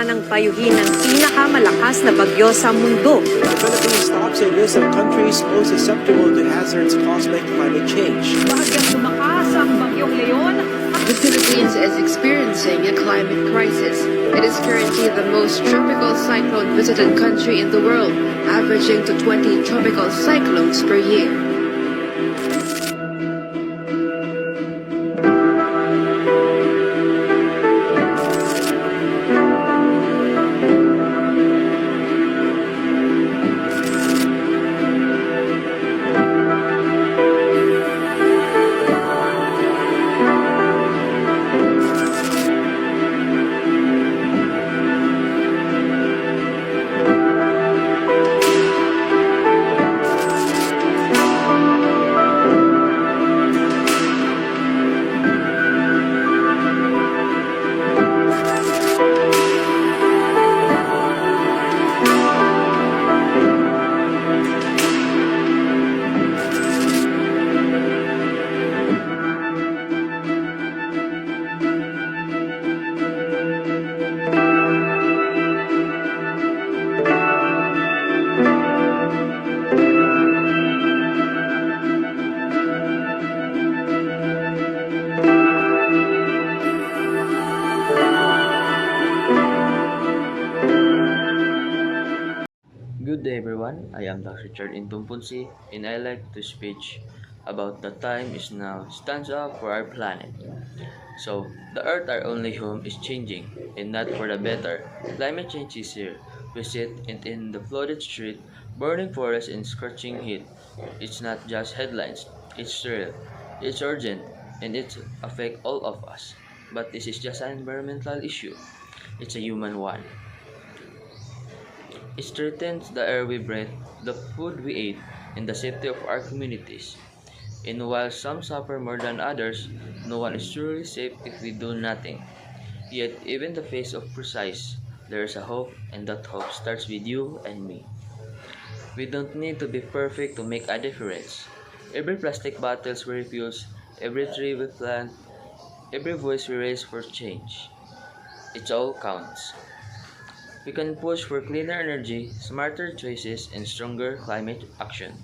hangganang payuhin ng pinakamalakas na bagyo sa mundo. The Philippines tops a list of countries most susceptible to hazards caused by climate change. Bahagyang lumakas ang bagyong Leon. The Philippines is experiencing a climate crisis. It is currently the most tropical cyclone-visited country in the world, averaging to 20 tropical cyclones per year. Good day everyone, I am Dr. Richard Intumpunsi and I like to speak about the time is now stands up for our planet. So, the earth our only home is changing and not for the better. Climate change is here. We sit in the flooded street, burning forests and scorching heat. It's not just headlines, it's real, it's urgent, and it affects all of us. But this is just an environmental issue, it's a human one. It threatens the air we breathe, the food we eat, and the safety of our communities. And while some suffer more than others, no one is truly safe if we do nothing. Yet, even in the face of precise, there is a hope, and that hope starts with you and me. We don't need to be perfect to make a difference. Every plastic bottles we refuse, every tree we plant, every voice we raise for change. It all counts. We can push for cleaner energy, smarter choices, and stronger climate action.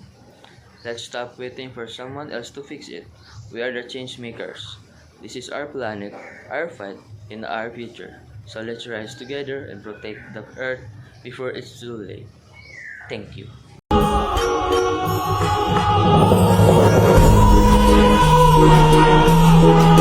Let's stop waiting for someone else to fix it. We are the change makers. This is our planet, our fight, and our future. So let's rise together and protect the earth before it's too late. Thank you. Thank you.